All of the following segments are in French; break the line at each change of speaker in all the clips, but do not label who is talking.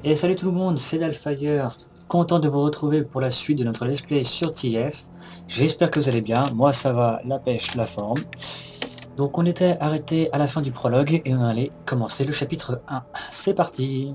Et salut tout le monde, c'est Dalfire, content de vous retrouver pour la suite de notre let's play sur TF. J'espère que vous allez bien, moi ça va, la pêche, la forme. Donc on était arrêté à la fin du prologue et on allait commencer le chapitre 1. C'est parti.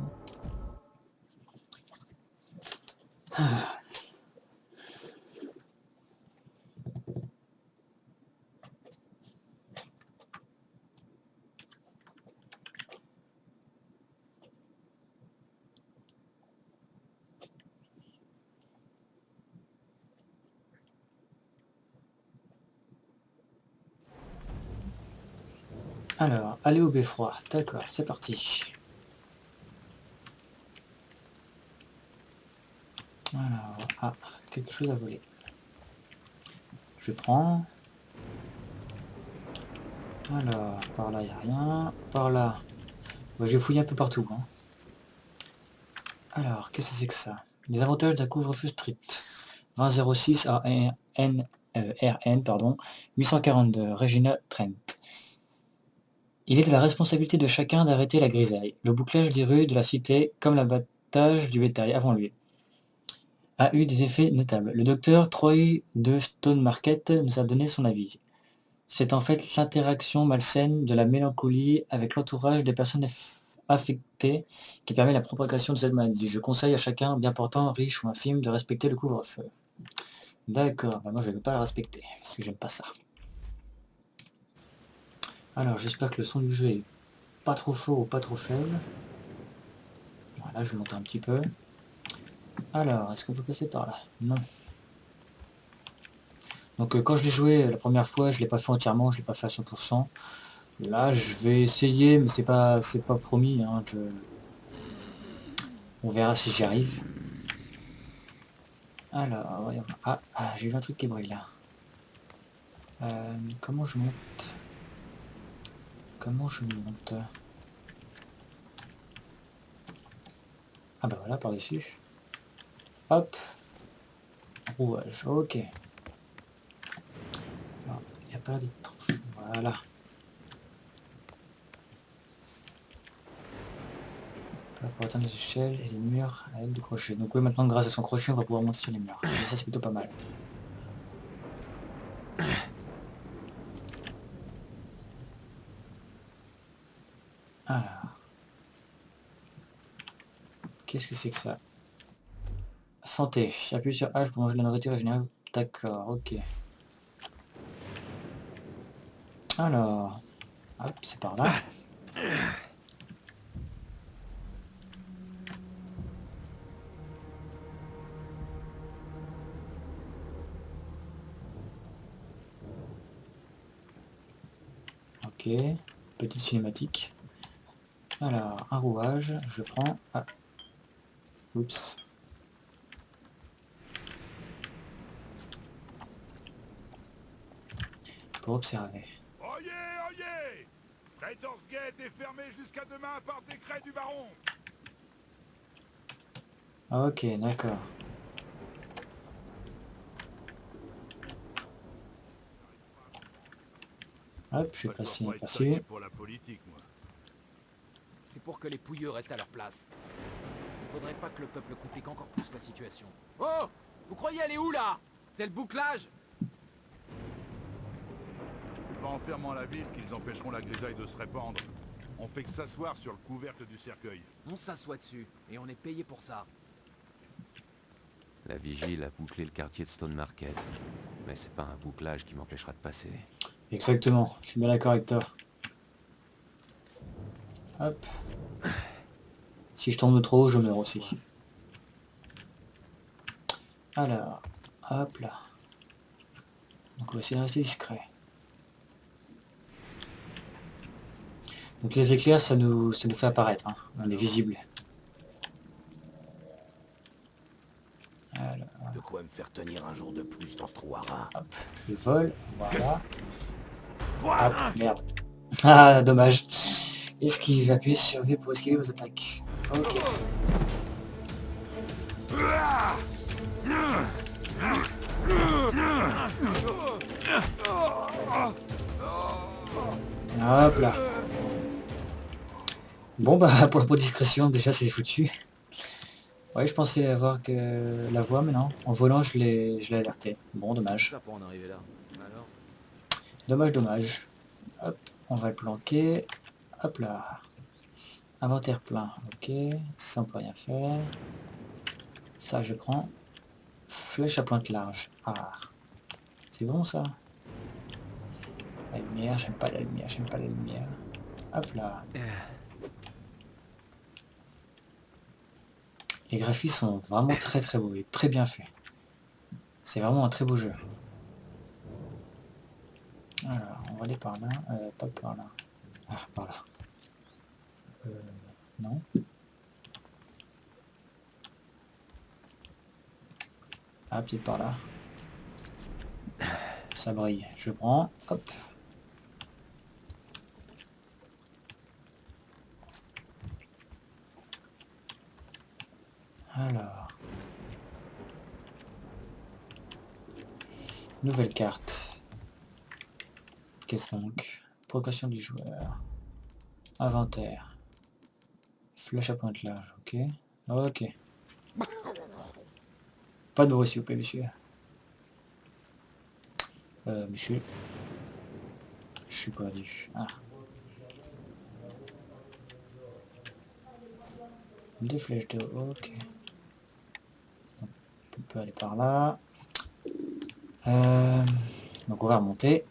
Alors, aller au beffroi, d'accord, c'est parti. Alors, quelque chose à voler. Je prends. Alors, par là il n'y a rien, par là, bon, je vais fouiller un peu partout. Hein. Alors, qu'est-ce que c'est que ça? Les avantages d'un couvre-feu strict. 2006 à RN, pardon, 842, Regina Trent. Il est de la responsabilité de chacun d'arrêter la grisaille, le bouclage des rues de la cité, comme l'abattage du bétail avant lui, a eu des effets notables. Le docteur Troy de Stone Market nous a donné son avis. C'est en fait l'interaction malsaine de la mélancolie avec l'entourage des personnes affectées qui permet la propagation de cette maladie. Je conseille à chacun, bien portant, riche ou infime, de respecter le couvre-feu. D'accord, bah moi je ne vais pas la respecter, parce que j'aime pas ça. Alors j'espère que le son du jeu est pas trop fort ou pas trop faible. Voilà, je vais monter un petit peu. Alors, est-ce qu'on peut passer par là? Non. Donc quand je l'ai joué la première fois, je l'ai pas fait entièrement, je l'ai pas fait à 100%. Là, je vais essayer, mais c'est pas promis. Hein, on verra si j'y arrive. Alors, voyons. J'ai vu un truc qui brille là. Comment je monte? Comment je monte? Ah bah voilà, par-dessus. Hop. Rouage, ok. Alors, il n'y a pas d'être... Voilà. Pour atteindre les échelles et les murs à l'aide du crochet. Donc oui, maintenant grâce à son crochet, on va pouvoir monter sur les murs. Et ça c'est plutôt pas mal. Alors. Qu'est-ce que c'est que ça? Santé. Appuie sur H pour manger de la nourriture générale. D'accord, ok. Alors. Hop, c'est par là. Ok. Petite cinématique. Alors, un rouage, je prends. Ah. Oups. Pour observer.
Oyez, oyez! Traitors Gate est fermé jusqu'à demain par décret du baron.
Ok, d'accord. Hop, je vais passer par-dessus.
Pour la politique, moi.
C'est pour que les pouilleux restent à leur place. Il faudrait pas que le peuple complique encore plus la situation. Oh! Vous croyez aller où là? C'est le bouclage?
C'est pas en fermant la ville qu'ils empêcheront la grisaille de se répandre. On fait que s'asseoir sur le couvercle du cercueil.
On s'assoit dessus, et on est payé pour ça.
La vigile a bouclé le quartier de Stone Market. Mais c'est pas un bouclage qui m'empêchera de passer.
Exactement, je suis bien d'accord avec toi. Hop. Si je tombe de trop haut, je meurs aussi. Alors, hop là. Donc on va essayer de rester discret. Donc les éclairs, ça nous fait apparaître, hein. On est visible. Alors,
De quoi me faire tenir un jour de plus dans ce trou-hara.
hop, je vole, voilà. Hop, merde. Ah, dommage. Esquive, appuyez sur V pour esquiver vos attaques. Ok. Hop là. Bon bah pour la peau de discrétion déjà c'est foutu. Ouais je pensais avoir que la voix mais non. En volant je l'ai alerté. Bon
Tout
dommage.
ça pour en arriver là. Alors?
Dommage, dommage. Hop, on va le planquer. Hop là. Inventaire plein, ok. Ça on peut rien faire. Ça je prends. Flèche à pointe large. Ah. C'est bon ça. La lumière, j'aime pas la lumière, j'aime pas la lumière. Hop là. Les graphismes sont vraiment très très beaux et très bien faits. C'est vraiment un très beau jeu. Alors, on va aller par là. Pas par là. Ah, par là. Non. Ah, peut-être par là. Ça brille. Je prends. Hop. Alors. Nouvelle carte. Qu'est-ce donc? Progression du joueur. Inventaire. Flèche à pointe large, ok. Ok. Pas de bruit s'il vous plaît, monsieur. Monsieur. Je suis perdu. Ah. Des flèches d'eau, ok. On peut aller par là. Donc on va remonter.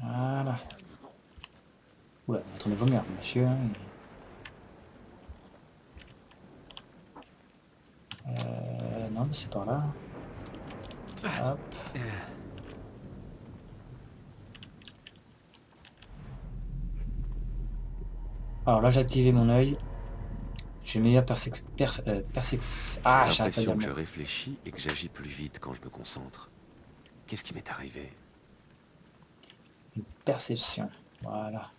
Voilà. Oula, on est en train de vomir, monsieur. Non, mais c'est par là. Hop. Alors là, j'ai activé mon œil. J'ai meilleur Ah,
J'ai
j'arrête pas de dire
l'impression
le
que je
mot.
réfléchis et que j'agis plus vite quand je me concentre. Qu'est-ce qui m'est arrivé?
Une perception. Voilà.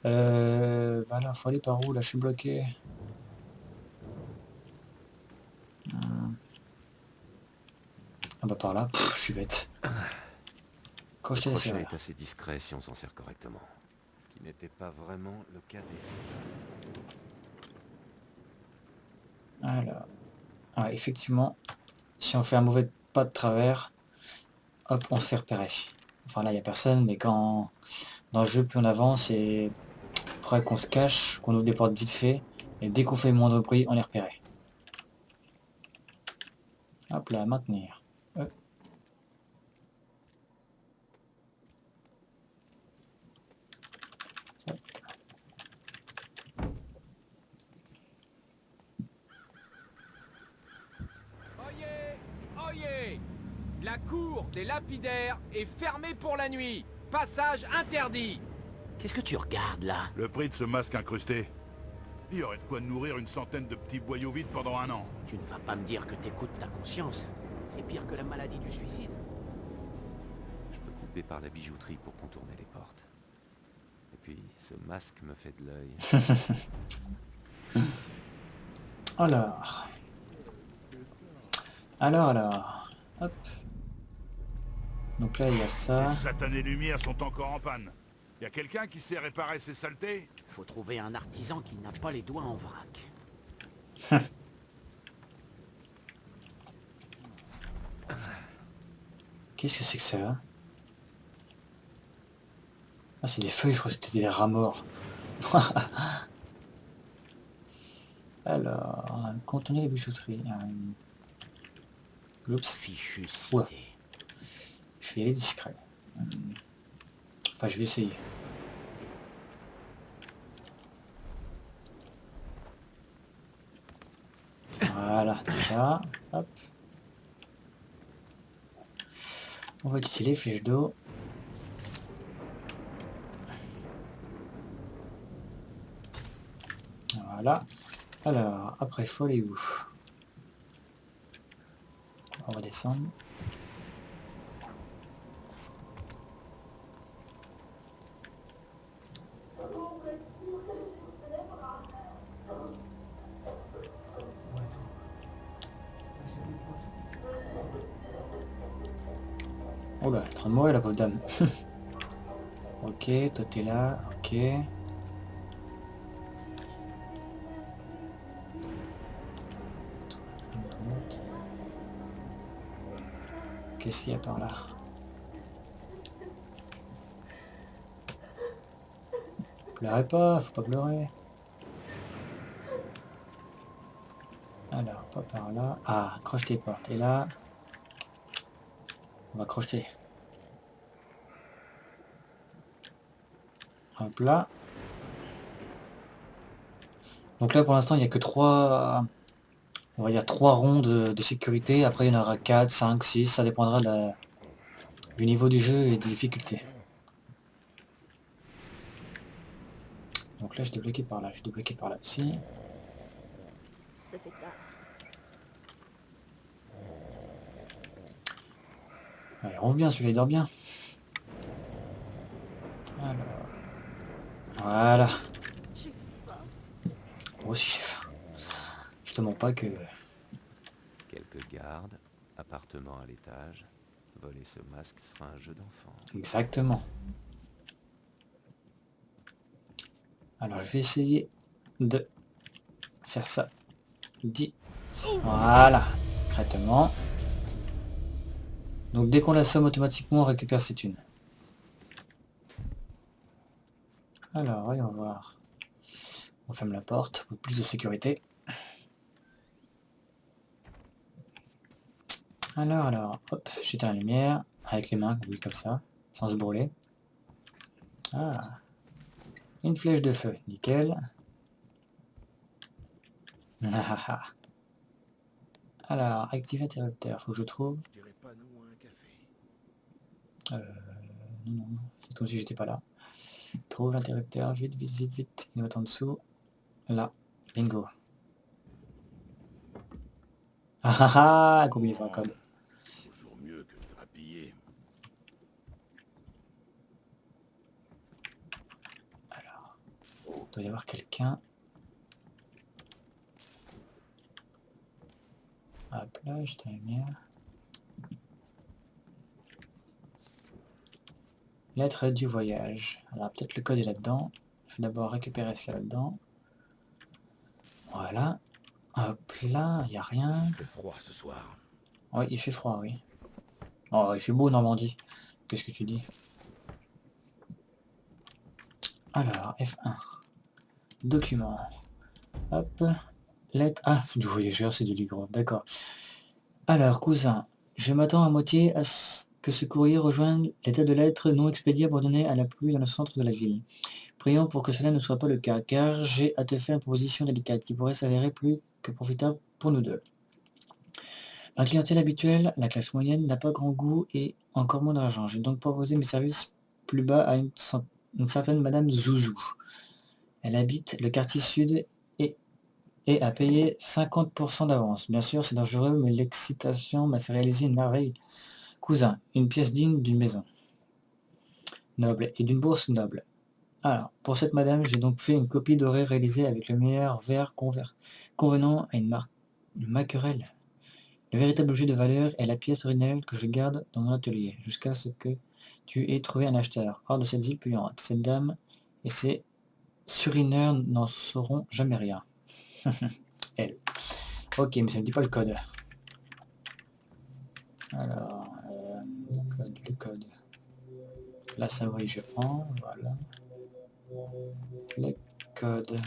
Voilà, faut aller par où? Là, je suis bloqué. Ah bah par là. Pff, je suis bête. Quand
Le
je te laisse
crochet
faire.
est assez discret si on s'en sert correctement. Ce qui n'était pas vraiment le cas des...
Alors. Ah, effectivement, si on fait un mauvais pas de travers, hop, on se fait repérer. Enfin là, il n'y a personne, mais quand dans le jeu, plus on avance, et il faudrait qu'on se cache, qu'on ouvre des portes vite fait, et dès qu'on fait le moindre bruit, on est repéré. Hop là, maintenir.
Oyez! Oyez! La cour des lapidaires est fermée pour la nuit. Passage interdit. Qu'est-ce que tu regardes là?
Le prix de ce masque incrusté. Il y aurait de quoi nourrir une centaine de petits boyaux vides pendant un an.
Tu ne vas pas me dire que t'écoutes ta conscience. C'est pire que la maladie du suicide.
Je peux couper par la bijouterie pour contourner les portes. Et puis, ce masque me fait de l'œil.
Alors. Alors. Hop. Donc là, il y a ça.
Ces satanées lumières sont encore en panne. Y a quelqu'un qui sait réparer ces saletés?
Faut trouver un artisan qui n'a pas les doigts en vrac.
Qu'est-ce que c'est que ça? Ah, c'est des feuilles, je crois que c'était des rats morts. Alors, contourner les bijouteries. Oups,
Fichu
Oula.
cité.
je vais y aller discret. Enfin, je vais essayer. Voilà, déjà. Hop. On va utiliser les flèches d'eau. Voilà. Alors, après, il faut aller où? On va descendre. Oh là, elle est en train de mourir la pauvre dame. Ok, toi t'es là, ok. Qu'est-ce qu'il y a par là? Pleurez pas, faut pas pleurer. Alors, pas par là. Ah, croche tes portes. Et là, on va crocheter. Hop là. Donc là, pour l'instant, il n'y a que 3, on va dire 3 ronds de sécurité. Après, il y en aura 4, 5, 6. Ça dépendra du niveau du jeu et des difficultés. Donc là, je débloqué par là. Je débloqué par là aussi.
Ça fait tard.
Allez, on bien, celui-là, il dort bien. Alors. Voilà.
J'ai faim.
Moi aussi, j'ai faim. Je te mens pas que...
Quelques gardes, appartement à l'étage. Voler ce masque sera un jeu d'enfant.
Exactement. Alors, je vais essayer de faire ça. Voilà. Discrètement. Donc, dès qu'on l'assomme, automatiquement, on récupère ses thunes. Alors, voyons voir. On ferme la porte pour plus de sécurité. Alors, hop, j'éteins la lumière, avec les mains, oui, comme ça, sans se brûler. Ah, une flèche de feu, nickel. Alors, activer interrupteur, faut que je trouve.
Je dirais pas nous un café.
Non, c'est comme si j'étais pas là. Trouve l'interrupteur, vite, vite, vite, vite. Il doit être en dessous. Là, bingo. Combinaison à code.
Toujours mieux que de grappiller.
Alors, il doit y avoir quelqu'un. Hop là, j'éteins la lumière. Lettre du voyage. Alors peut-être le code est là-dedans. Je vais d'abord récupérer ce qu'il y a là-dedans. Voilà. Hop là, il n'y a rien.
Il fait froid ce soir.
Oui, il fait froid, oui. Oh, il fait beau Normandie. Qu'est-ce que tu dis? Alors, F1. Document. Hop. Lettre. Ah, du voyageur, c'est du livre. D'accord. Alors, cousin, je m'attends à moitié à ce que ce courrier rejoigne les tas de lettres non expédiées abandonnées à la pluie dans le centre de la ville. Prions pour que cela ne soit pas le cas, car j'ai à te faire une proposition délicate qui pourrait s'avérer plus que profitable pour nous deux. Ma clientèle habituelle, la classe moyenne, n'a pas grand goût et encore moins d'argent. J'ai donc proposé mes services plus bas à une certaine Madame Zouzou. Elle habite le quartier sud et a payé 50% d'avance. Bien sûr, c'est dangereux, mais l'excitation m'a fait réaliser une merveille. Cousin, une pièce digne d'une maison noble et d'une bourse noble. Alors, pour cette madame, j'ai donc fait une copie dorée réalisée avec le meilleur verre convenant à une maquerelle. Le véritable objet de valeur est la pièce originale que je garde dans mon atelier, jusqu'à ce que tu aies trouvé un acheteur, hors de cette ville puante. Cette dame et ses surineurs n'en sauront jamais rien. Elle. Ok, mais ça ne dit pas le code. Alors, le code. La Savoie, je prends, voilà. Le code.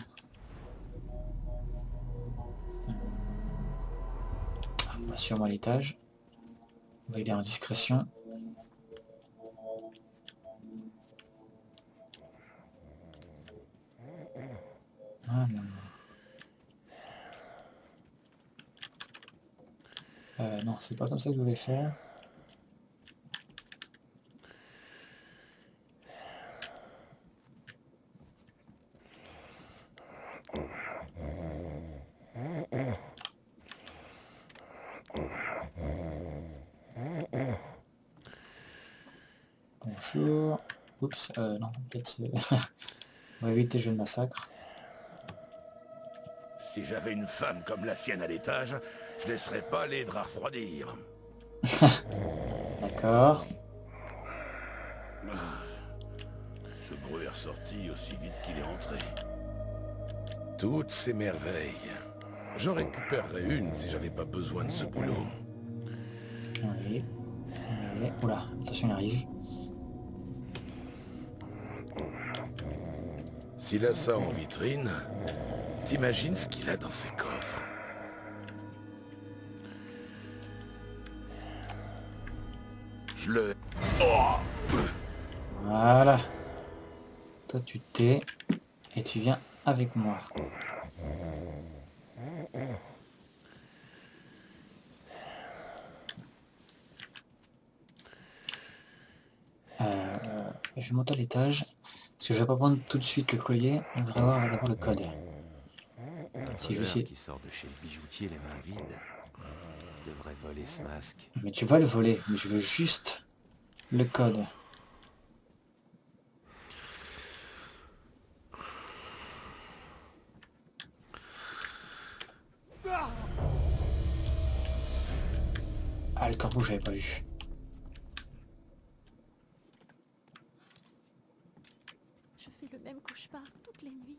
On va sûrement à l'étage. On va y aller en discrétion. Ah non. Non, c'est pas comme ça que je voulais faire. Bonjour. Oups, non, peut-être... On va éviter le jeu de massacre.
Si j'avais une femme comme la sienne à l'étage, je laisserais pas les draps refroidir.
D'accord.
Ce bruit est ressorti aussi vite qu'il est entré. Toutes ces merveilles. J'en récupérerais une si j'avais pas besoin de ce boulot.
Oui. Allez, oula, attention, il arrive.
S'il a ça en vitrine, t'imagines ce qu'il a dans ses coffres? Je le...
Voilà. Toi, tu t'es et tu viens avec moi. Je vais monter à l'étage. Parce que je vais pas prendre tout de suite le collier. On devrait avoir d'abord le code. Si je vais
voleur
essayer...
qui sort de chez le bijoutier les mains vides devrait voler ce masque.
Mais tu vas le voler. Mais je veux juste le code. Ah, le corbeau, j'avais pas vu.
Je fais le même cauchemar toutes les nuits.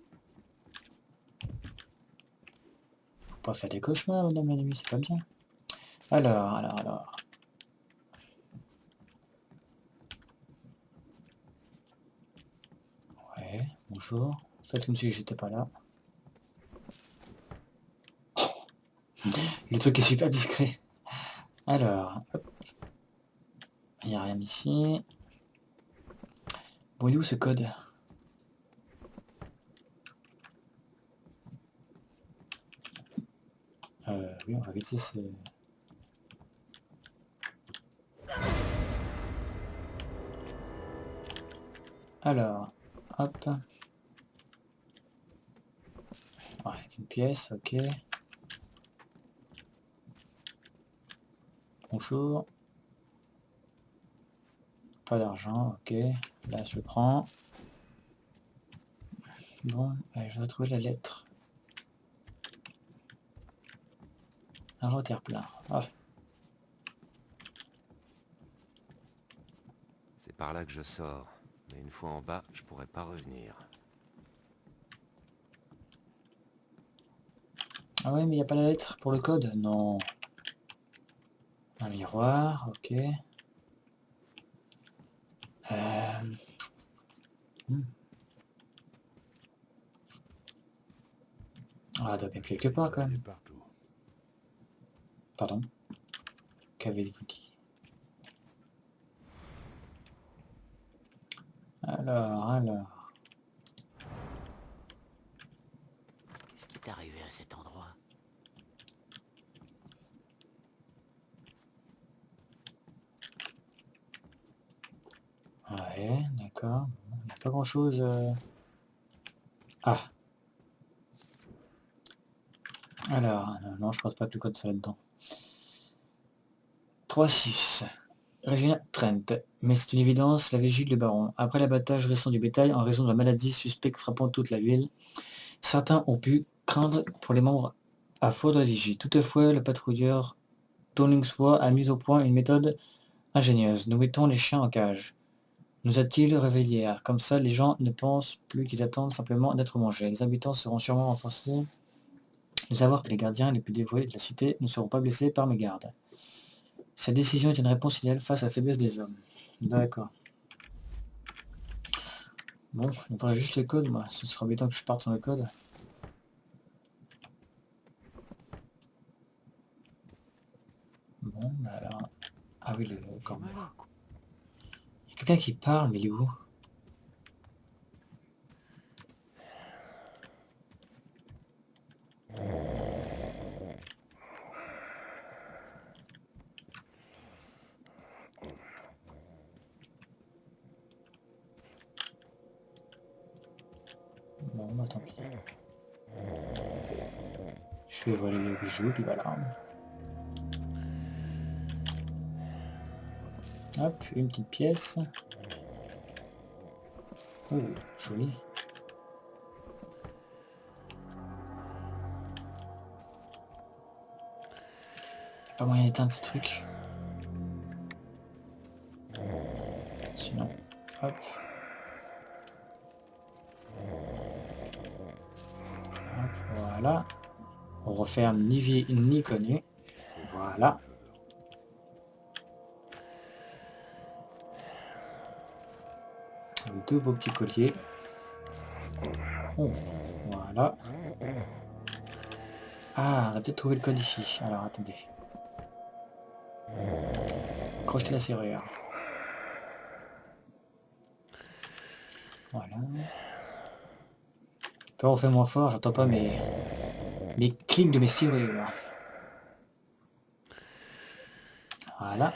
Faut pas faire des cauchemars, madame la nuit, c'est pas bien. Alors. Ouais, bonjour. Faites comme si j'étais pas là. Le truc est super discret. Alors, hop. Il n'y a rien ici. Bon, il est où ce code? Oui, on va vite ce... Alors, hop. Ouais, une pièce, ok. Bonjour. Pas d'argent, ok. Là, je le prends. Bon, je vais trouver la lettre. Inventaire plein. Ah,
C'est par là que je sors. Mais une fois en bas, je pourrais pas revenir.
ah ouais, mais il n'y a pas la lettre pour le code? Non. Un miroir, ok. Hmm. Ah, doit bien être quelque part quand même.
Partout.
Pardon. Qu'avez-vous dit? Alors.
Qu'est-ce qui est arrivé à cet endroit?
Ouais, d'accord. Bon, il n'y a pas grand-chose... Ah. Alors, non, je pense pas que le code soit là-dedans. 3-6. Regina Trent. Mais c'est une évidence, la vigie de le baron. Après l'abattage récent du bétail, en raison de la maladie suspecte frappant toute la ville, certains ont pu craindre pour les membres à faux de la vigie. Toutefois, le patrouilleur Tollingsworth a mis au point une méthode ingénieuse. Nous mettons les chiens en cage. Nous a-t-il réveillés? Comme ça, les gens ne pensent plus qu'ils attendent simplement d'être mangés. Les habitants seront sûrement renforcés de savoir que les gardiens les plus dévoués de la cité ne seront pas blessés par mes gardes. Cette décision est une réponse idéale face à la faiblesse des hommes. D'accord. Bon, il me faudrait juste le code, moi. Ce serait embêtant que je parte sans le code. Bon, bah alors... Ah oui, le corbeau. Il y a quelqu'un qui parle, mais il est où? Bon, bah tant pis. Je vais voler le bijou, puis voilà. Hop, une petite pièce. Oh, joli. Pas moyen d'éteindre ce truc. Sinon, hop. Hop, voilà. On referme ni vie ni connu. Voilà. Deux beaux petits colliers. Oh, voilà. Ah, on va peut-être trouver le code ici. Alors, attendez. Crocheter la serrure. Voilà. Peu on fait moins fort, j'entends pas mes clics de mes serrures. Voilà.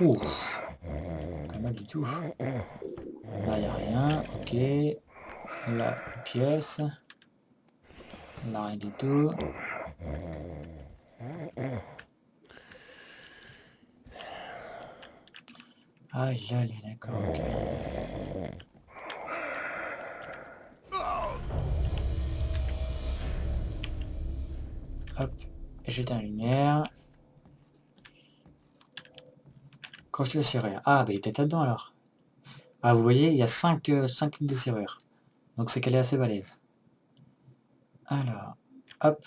Ouh, pas mal du tout. Là, il a rien. Ok. Là, une pièce. Là, rien du tout. Ah, là, elle est d'accord. Ok. Hop. J'éteins la lumière. Crocheter la serrure. Ah, bah il était là-dedans alors. Ah, vous voyez, il y a 5 lignes de serrure. Donc c'est qu'elle est assez balèze. Alors, hop.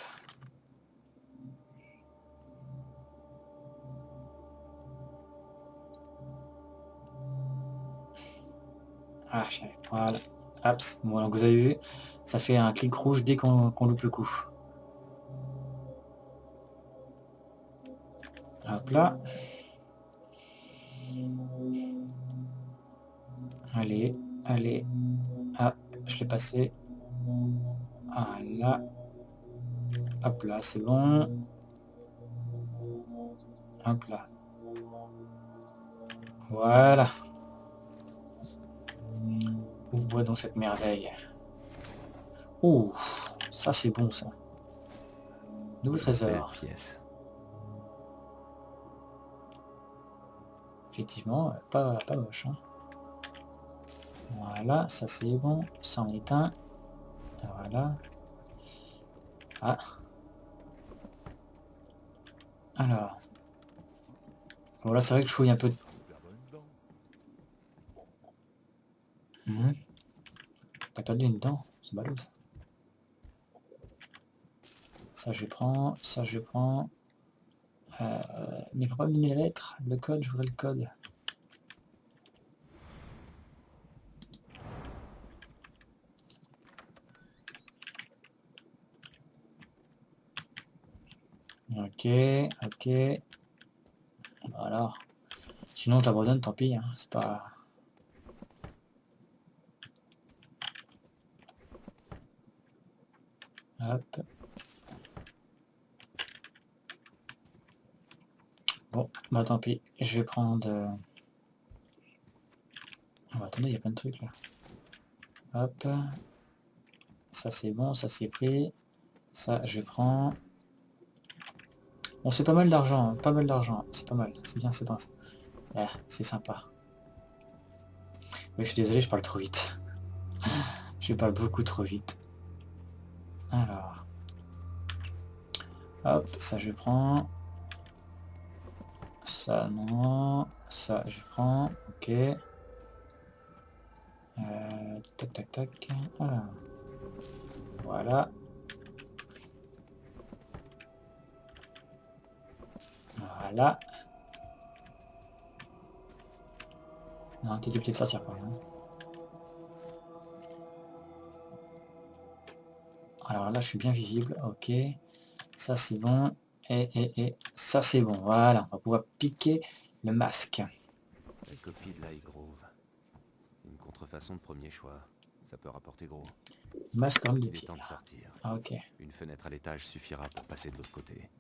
Ah, voilà. Hop. Bon, donc vous avez vu, ça fait un clic rouge dès qu'on loupe le coup. Hop là. Allez, allez. Ah, je l'ai passé. Voilà. Hop là, c'est bon. Hop là. Voilà. Ouvre-moi donc cette merveille. Ouh, ça c'est bon ça. Nouveau
Belle
trésor.
pièce.
Effectivement, pas moche. Hein. Voilà, ça c'est bon. Ça en est un. Voilà. Ah. Alors. Voilà, c'est vrai que je fouille un peu.
Vous perdre une dent.
Mhm. T'as perdu une dent, c'est ballot ça. Ça je prends, ça je prends. Mais il faut pas me donner la lettre, le code, je voudrais le code. Ok, ok. Alors. Sinon t'abandonnes, tant pis, hein. C'est pas. Hop. Bon, bah tant pis, je vais prendre. Oh, attendez, il y a plein de trucs là. Hop. Ça c'est bon, ça c'est pris. Ça je prends. Bon, c'est pas mal d'argent, hein, pas mal d'argent. C'est pas mal, c'est bien, c'est bien. Ah, c'est sympa. Mais je suis désolé, je parle trop vite. Je parle beaucoup trop vite. Alors. Hop, ça je prends. Ça non. Ça je prends. Ok. Tac tac tac. Voilà. Voilà. Voilà. Non, tu étais peut-être sortir par là. Alors là, je suis bien visible. Ok. Ça c'est bon. Et ça c'est bon. Voilà. On va pouvoir piquer le masque.
La copie de l'High Grove. Une contrefaçon de premier choix. Ça peut rapporter gros.
Masque comme de
Il est temps de
pierre.
sortir.
Ah ok.
Une fenêtre à l'étage suffira pour passer de l'autre côté.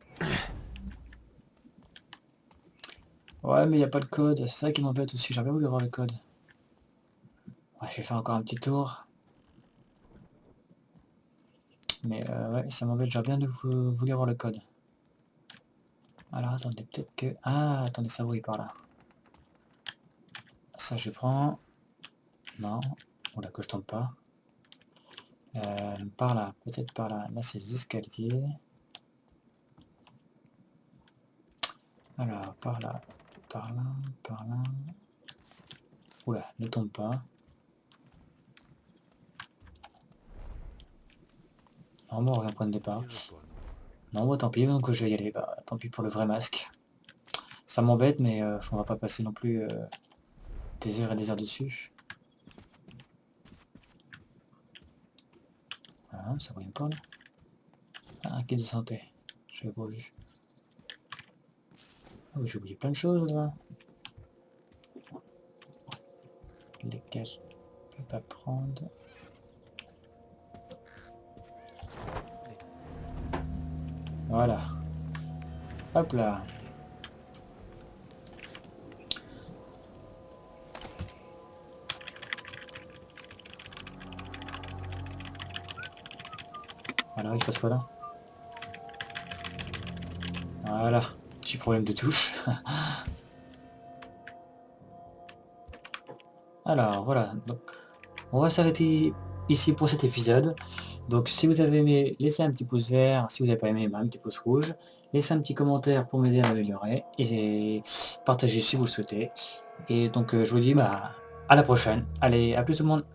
Ouais, mais il n'y a pas de code. C'est ça qui m'embête aussi. J'aurais bien voulu voir le code. Ouais, je vais faire encore un petit tour. Mais ouais, ça m'embête. J'aurais bien voulu voir le code. Alors attendez, peut-être que... Ah, attendez, ça oui, par là. Ça je prends. Non. Oula, que je tombe pas. Par là, peut-être par là. Là c'est les escaliers. Alors, par là, par là, par là. Oula, ne tombe pas. Normalement, on revient point de départ.
Viens, Paul.
Non, moi tant pis, donc je vais y aller. Bah, tant pis pour le vrai masque. Ça m'embête, mais on va pas passer non plus des heures et des heures dessus. Ah, ça brille encore là. Ah, quai de santé. Je l'avais pas vu. Ah, j'ai oublié plein de choses là. Lesquelles je peux pas prendre. Voilà. Hop là. Voilà, il se passe quoi là? Voilà. Petit problème de touche. Alors voilà. Donc, on va s'arrêter ici pour cet épisode. Donc si vous avez aimé, laissez un petit pouce vert. Si vous n'avez pas aimé, un petit pouce rouge. Laissez un petit commentaire pour m'aider à m'améliorer. Et partagez si vous le souhaitez. Et donc je vous dis à la prochaine. Allez, à plus tout le monde.